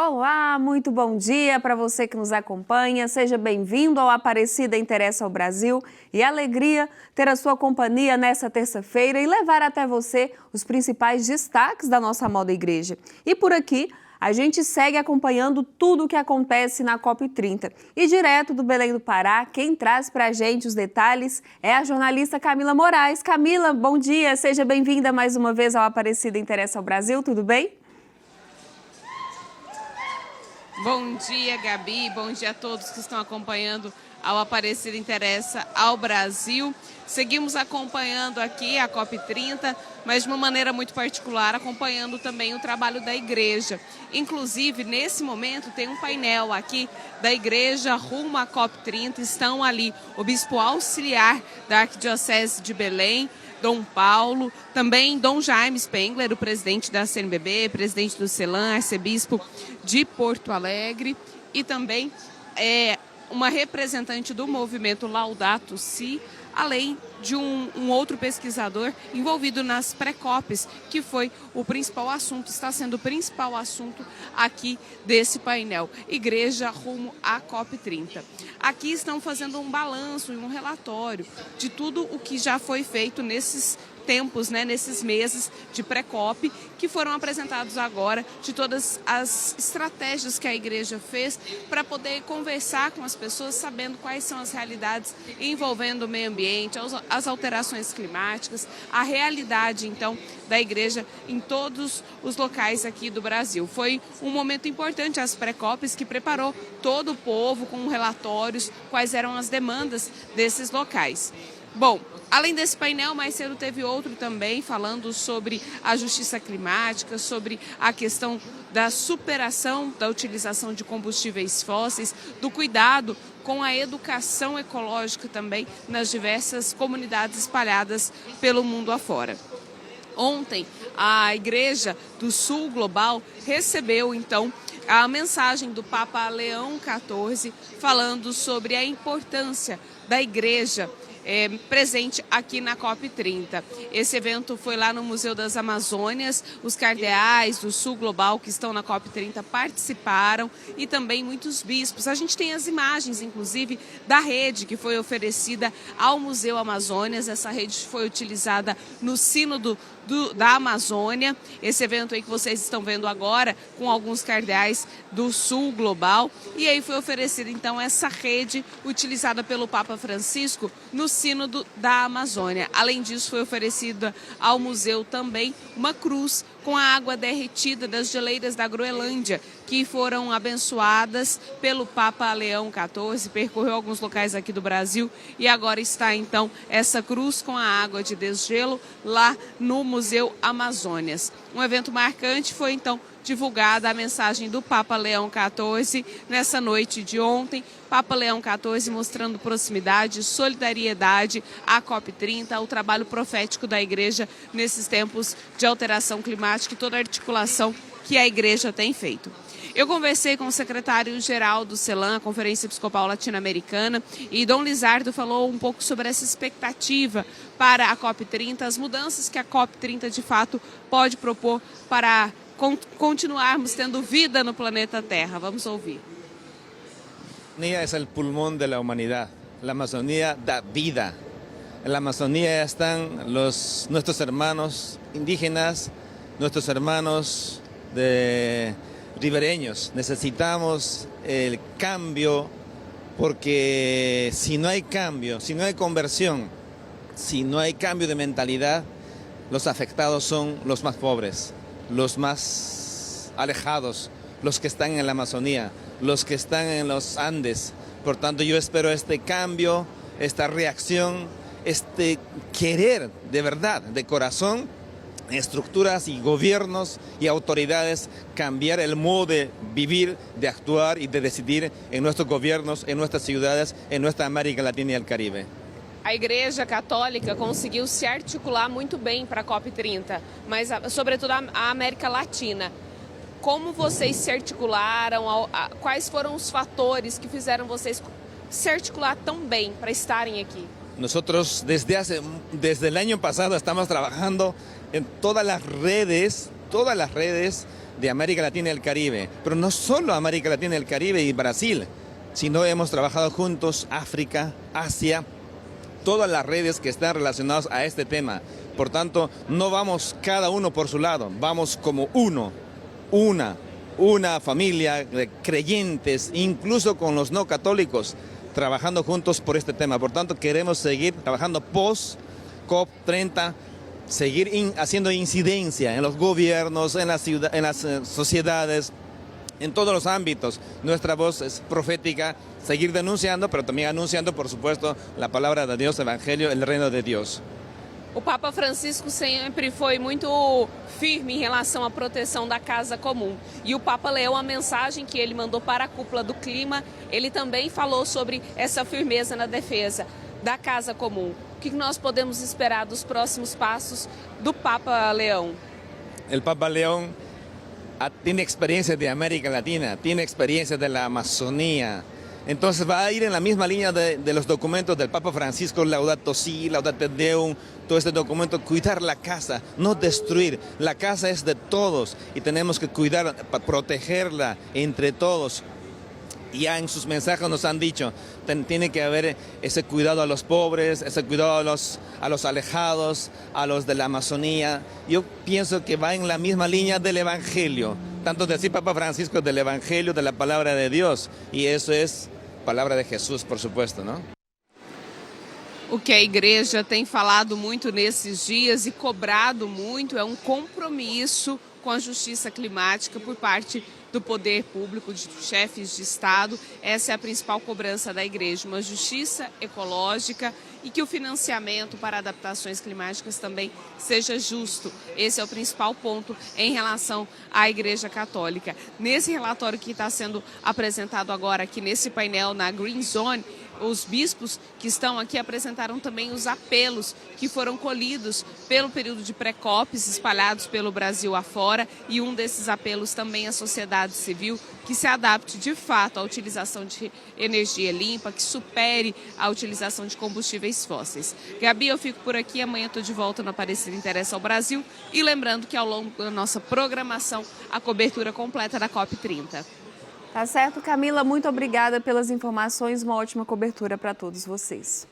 Olá, muito bom dia para você que nos acompanha. Seja bem-vindo ao Aparecida Interessa ao Brasil e alegria ter a sua companhia nessa terça-feira e levar até você os principais destaques da nossa moda igreja. E por aqui, a gente segue acompanhando tudo o que acontece na COP30. E direto do Belém do Pará, quem traz para a gente os detalhes é a jornalista Camila Moraes. Camila, bom dia, seja bem-vinda mais uma vez ao Aparecida Interessa ao Brasil, tudo bem? Bom dia, Gabi. Bom dia a todos que estão acompanhando ao Aparecida Interessa ao Brasil. Seguimos acompanhando aqui a COP30, mas de uma maneira muito particular, acompanhando também o trabalho da igreja. Inclusive, nesse momento, tem um painel aqui da igreja rumo à COP30. Estão ali o bispo auxiliar da Arquidiocese de Belém, Dom Paulo, também Dom Jaime Spengler, o presidente da CNBB, presidente do CELAM, arcebispo de Porto Alegre, e também uma representante do movimento Laudato Si, além de um outro pesquisador envolvido nas pré-COPs, que foi o principal assunto, está sendo o principal assunto aqui desse painel, Igreja rumo à COP30. Aqui estão fazendo um balanço e um relatório de tudo o que já foi feito nesses tempos, nesses meses de pré-COP, que foram apresentados agora, de todas as estratégias que a igreja fez para poder conversar com as pessoas, sabendo quais são as realidades envolvendo o meio ambiente, as alterações climáticas, a realidade, então, da igreja em todos os locais aqui do Brasil. Foi um momento importante, as pré-COPs, que preparou todo o povo com relatórios, quais eram as demandas desses locais. Bom, além desse painel, mais cedo teve outro também falando sobre a justiça climática, sobre a questão da superação da utilização de combustíveis fósseis, do cuidado com a educação ecológica também nas diversas comunidades espalhadas pelo mundo afora. Ontem, a Igreja do Sul Global recebeu, então, a mensagem do Papa Leão XIV falando sobre a importância da Igreja presente aqui na COP30. Esse evento foi lá no Museu das Amazônias, os cardeais do Sul Global que estão na COP30 participaram e também muitos bispos. A gente tem as imagens, inclusive, da rede que foi oferecida ao Museu Amazônias. Essa rede foi utilizada no Sínodo da Amazônia, esse evento aí que vocês estão vendo agora, com alguns cardeais do Sul Global. E aí foi oferecida, então, essa rede utilizada pelo Papa Francisco no Sínodo da Amazônia. Além disso, foi oferecida ao museu também uma cruz com a água derretida das geleiras da Groenlândia, que foram abençoadas pelo Papa Leão XIV, percorreu alguns locais aqui do Brasil e agora está, então, essa cruz com a água de desgelo lá no Museu Amazônias. Um evento marcante foi, então, divulgada a mensagem do Papa Leão XIV nessa noite de ontem. Papa Leão XIV mostrando proximidade, solidariedade à COP30, ao trabalho profético da igreja nesses tempos de alteração climática e toda a articulação que a igreja tem feito. Eu conversei com o secretário-geral do CELAM, a Conferência Episcopal Latino-Americana, e Dom Lizardo falou um pouco sobre essa expectativa para a COP30, as mudanças que a COP30 de fato pode propor para continuarmos tendo vida no planeta Terra. Vamos ouvir. La Amazonía es el pulmón de la humanidad. La Amazonía da vida. En la Amazonía están nuestros hermanos indígenas, nuestros hermanos ribereños. Necesitamos el cambio porque si no hay cambio, si no hay conversión, si no hay cambio de mentalidad, los afectados son los más pobres, los más alejados, los que están en la Amazonía, los que están en los Andes. Por tanto, yo espero este cambio, esta reacción, este querer de verdad, de corazón, estructuras y gobiernos y autoridades cambiar el modo de vivir, de actuar y de decidir en nuestros gobiernos, en nuestras ciudades, en nuestra América Latina y el Caribe. A Igreja Católica conseguiu se articular muito bem para a COP30, mas sobretudo a América Latina. Como vocês se articularam? Quais foram os fatores que fizeram vocês se articular tão bem para estarem aqui? Nosotros desde el año pasado estamos trabajando en todas las redes de América Latina y el Caribe, pero no solo América Latina y el Caribe y Brasil, sino hemos trabajado juntos África, Asia, todas las redes que están relacionadas a este tema. Por tanto, no vamos cada uno por su lado, vamos como una familia de creyentes, incluso con los no católicos, trabajando juntos por este tema. Por tanto, queremos seguir trabajando post COP30, seguir haciendo incidencia en los gobiernos, en las sociedades, en todos los ámbitos. Nuestra voz es profética, seguir denunciando, pero también anunciando, por supuesto, la palabra de Dios, el Evangelio, el reino de Dios. O Papa Francisco sempre foi muito firme em relação à proteção da casa comum. E o Papa Leão, a mensagem que ele mandou para a cúpula do clima, ele também falou sobre essa firmeza na defesa da casa comum. O que nós podemos esperar dos próximos passos do Papa Leão? El Papa León tiene experiencia de América Latina, tiene experiencia de la Amazonía. Entonces va a ir en la misma línea de los documentos del Papa Francisco, Laudato Si, Laudate Deum, todo este documento, cuidar la casa, no destruir. La casa es de todos y tenemos que cuidar, protegerla entre todos. Ya en sus mensajes nos han dicho, tiene que haber ese cuidado a los pobres, ese cuidado a los alejados, a los de la Amazonía. Yo pienso que va en la misma línea del Evangelio, tanto decir Papa Francisco del Evangelio, de la palabra de Dios, y eso es palabra de Jesús, por supuesto, ¿no? O que a igreja tem falado muito nesses dias e cobrado muito é um compromisso com a justiça climática por parte do poder público, de chefes de Estado. Essa é a principal cobrança da igreja, uma justiça ecológica e que o financiamento para adaptações climáticas também seja justo. Esse é o principal ponto em relação à Igreja Católica. Nesse relatório que está sendo apresentado agora aqui nesse painel na Green Zone, os bispos que estão aqui apresentaram também os apelos que foram colhidos pelo período de pré-COPs espalhados pelo Brasil afora, e um desses apelos também à sociedade civil que se adapte de fato à utilização de energia limpa, que supere a utilização de combustíveis fósseis. Gabi, eu fico por aqui, amanhã estou de volta no Aparecida Interessa ao Brasil, e lembrando que ao longo da nossa programação a cobertura completa da COP30. Tá certo, Camila, muito obrigada pelas informações, uma ótima cobertura para todos vocês.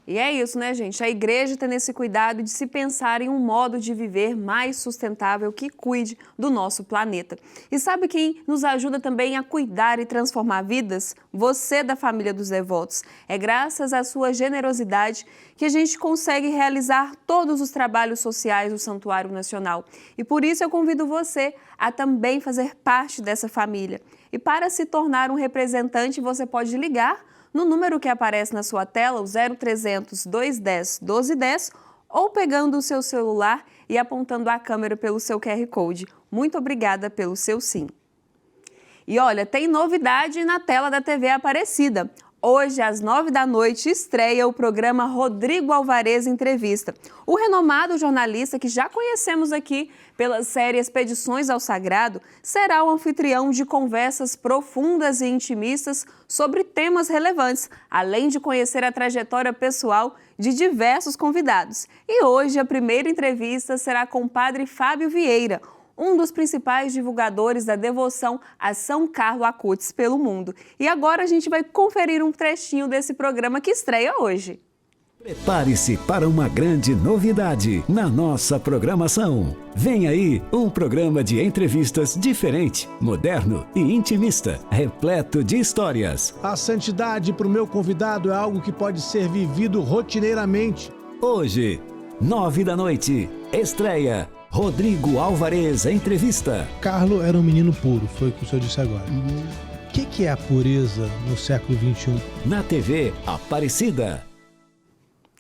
E é isso, né, gente? A igreja tem esse cuidado de se pensar em um modo de viver mais sustentável que cuide do nosso planeta. E sabe quem nos ajuda também a cuidar e transformar vidas? Você da família dos devotos. É graças à sua generosidade que a gente consegue realizar todos os trabalhos sociais do Santuário Nacional. E por isso eu convido você a também fazer parte dessa família. E para se tornar um representante, você pode ligar no número que aparece na sua tela, o 0300 210 1210, ou pegando o seu celular e apontando a câmera pelo seu QR Code. Muito obrigada pelo seu sim. E olha, tem novidade na tela da TV Aparecida. Hoje, às 9 da noite, estreia o programa Rodrigo Alvarez Entrevista. O renomado jornalista, que já conhecemos aqui pela série Expedições ao Sagrado, será o anfitrião de conversas profundas e intimistas sobre temas relevantes, além de conhecer a trajetória pessoal de diversos convidados. E hoje, a primeira entrevista será com o padre Fábio Vieira, um dos principais divulgadores da devoção a São Carlo Acutis pelo mundo. E agora a gente vai conferir um trechinho desse programa que estreia hoje. Prepare-se para uma grande novidade na nossa programação. Vem aí um programa de entrevistas diferente, moderno e intimista, repleto de histórias. A santidade para o meu convidado é algo que pode ser vivido rotineiramente. Hoje, 9 da noite, estreia Rodrigo Alvarez Entrevista. Carlo era um menino puro, foi o que o senhor disse agora. O que é a pureza no século XXI? Na TV Aparecida.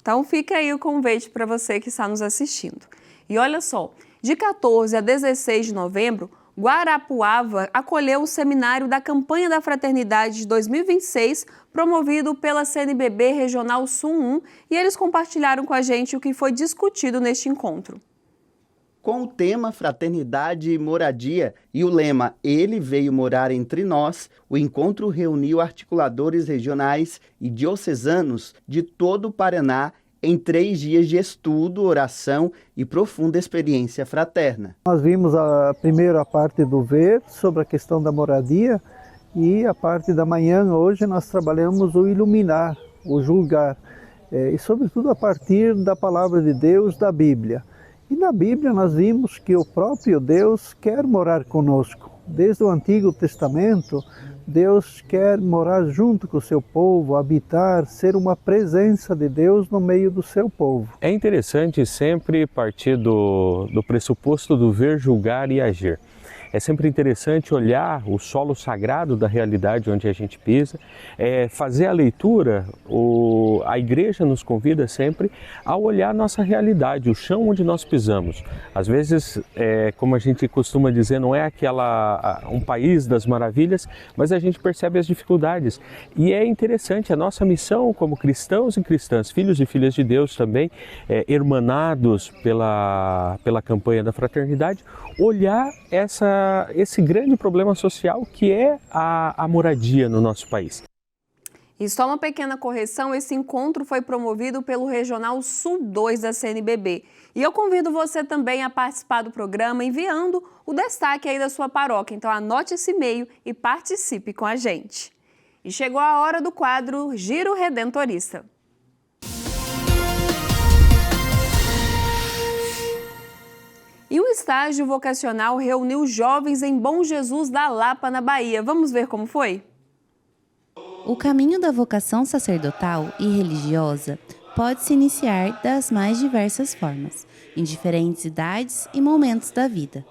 Então fica aí o convite para você que está nos assistindo. E olha só, de 14 a 16 de novembro, Guarapuava acolheu o seminário da Campanha da Fraternidade de 2026, promovido pela CNBB Regional Sul 1, e eles compartilharam com a gente o que foi discutido neste encontro. Com o tema Fraternidade e Moradia e o lema Ele Veio Morar Entre Nós, o encontro reuniu articuladores regionais e diocesanos de todo o Paraná em 3 dias de estudo, oração e profunda experiência fraterna. Nós vimos primeiro a parte do ver, sobre a questão da moradia, e a parte da manhã, hoje, nós trabalhamos o iluminar, o julgar, e sobretudo a partir da palavra de Deus, da Bíblia. E na Bíblia nós vimos que o próprio Deus quer morar conosco. Desde o Antigo Testamento, Deus quer morar junto com o seu povo, habitar, ser uma presença de Deus no meio do seu povo. É interessante sempre partir do pressuposto do ver, julgar e agir. É sempre interessante olhar o solo sagrado da realidade onde a gente pisa, fazer a leitura. A igreja nos convida sempre a olhar a nossa realidade, o chão onde nós pisamos. Às vezes, como a gente costuma dizer, não é um país das maravilhas, mas a gente percebe as dificuldades. E é interessante, a nossa missão como cristãos e cristãs, filhos e filhas de Deus também, hermanados pela campanha da fraternidade, olhar esse grande problema social que é a moradia no nosso país. E só uma pequena correção, esse encontro foi promovido pelo Regional Sul 2 da CNBB. E eu convido você também a participar do programa enviando o destaque aí da sua paróquia. Então anote esse e-mail e participe com a gente. E chegou a hora do quadro Giro Redentorista. E um estágio vocacional reuniu jovens em Bom Jesus da Lapa, na Bahia. Vamos ver como foi? O caminho da vocação sacerdotal e religiosa pode se iniciar das mais diversas formas, em diferentes idades e momentos da vida.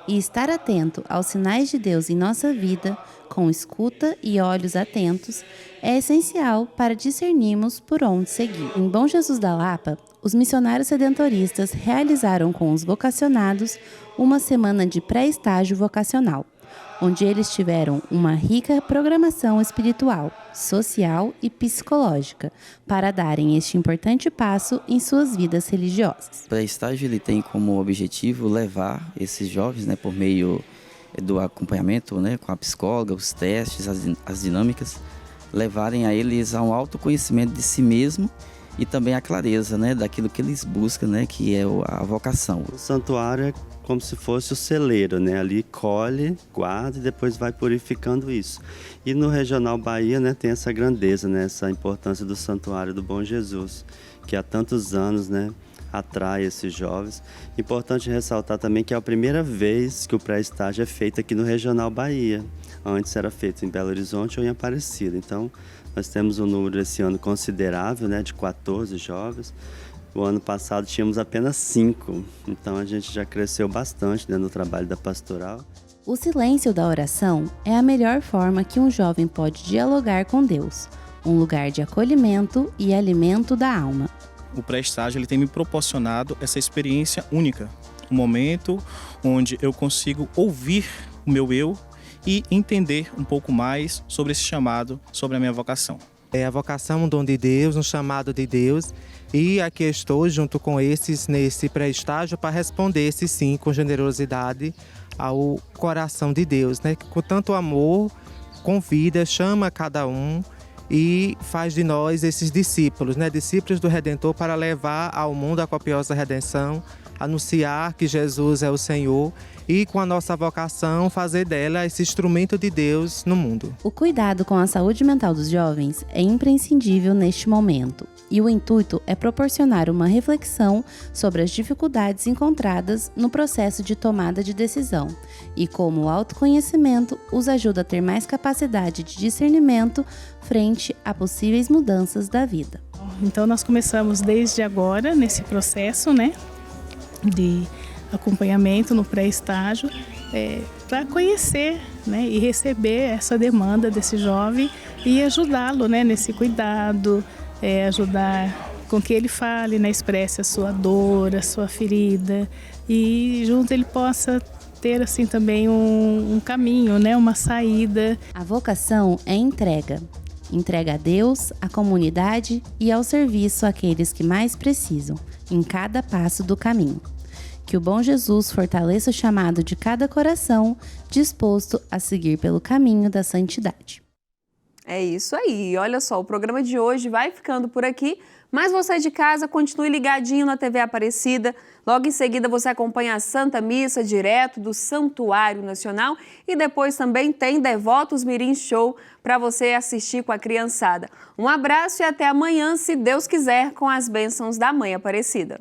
E estar atento aos sinais de Deus em nossa vida, com escuta e olhos atentos, é essencial para discernirmos por onde seguir. Em Bom Jesus da Lapa, os missionários redentoristas realizaram com os vocacionados uma semana de pré-estágio vocacional, onde eles tiveram uma rica programação espiritual, social e psicológica para darem este importante passo em suas vidas religiosas. O pré-estágio ele tem como objetivo levar esses jovens, por meio do acompanhamento, com a psicóloga, os testes, as dinâmicas, levarem a eles a um autoconhecimento de si mesmo e também a clareza, daquilo que eles buscam, que é a vocação. O santuário é como se fosse o celeiro, ali colhe, guarda e depois vai purificando isso. E no Regional Bahia, tem essa grandeza, essa importância do Santuário do Bom Jesus, que há tantos anos, atrai esses jovens. Importante ressaltar também que é a primeira vez que o pré-estágio é feito aqui no Regional Bahia. Antes era feito em Belo Horizonte ou em Aparecida. Então, nós temos um número esse ano considerável, de 14 jovens. O ano passado tínhamos apenas 5, então a gente já cresceu bastante no trabalho da pastoral. O silêncio da oração é a melhor forma que um jovem pode dialogar com Deus, um lugar de acolhimento e alimento da alma. O pré-estágio ele tem me proporcionado essa experiência única, um momento onde eu consigo ouvir o meu eu e entender um pouco mais sobre esse chamado, sobre a minha vocação. A vocação é um dom de Deus, um chamado de Deus, e aqui estou junto com esses nesse pré-estágio para responder esse sim com generosidade ao coração de Deus, que com tanto amor convida, chama cada um e faz de nós esses discípulos, discípulos do Redentor, para levar ao mundo a copiosa redenção, anunciar que Jesus é o Senhor e com a nossa vocação fazer dela esse instrumento de Deus no mundo. O cuidado com a saúde mental dos jovens é imprescindível neste momento e o intuito é proporcionar uma reflexão sobre as dificuldades encontradas no processo de tomada de decisão e como o autoconhecimento os ajuda a ter mais capacidade de discernimento frente a possíveis mudanças da vida. Então nós começamos desde agora nesse processo, de acompanhamento no pré-estágio, para conhecer e receber essa demanda desse jovem e ajudá-lo nesse cuidado, ajudar com que ele fale, expresse a sua dor, a sua ferida e junto ele possa ter assim também um caminho, uma saída. A vocação é entrega. Entrega a Deus, à comunidade e ao serviço àqueles que mais precisam, em cada passo do caminho. Que o bom Jesus fortaleça o chamado de cada coração disposto a seguir pelo caminho da santidade. É isso aí. Olha só, o programa de hoje vai ficando por aqui, Mas você de casa, continue ligadinho na TV Aparecida. Logo em seguida você acompanha a Santa Missa direto do Santuário Nacional e depois também tem Devotos Mirim Show para você assistir com a criançada. Um abraço e até amanhã, se Deus quiser, com as bênçãos da Mãe Aparecida.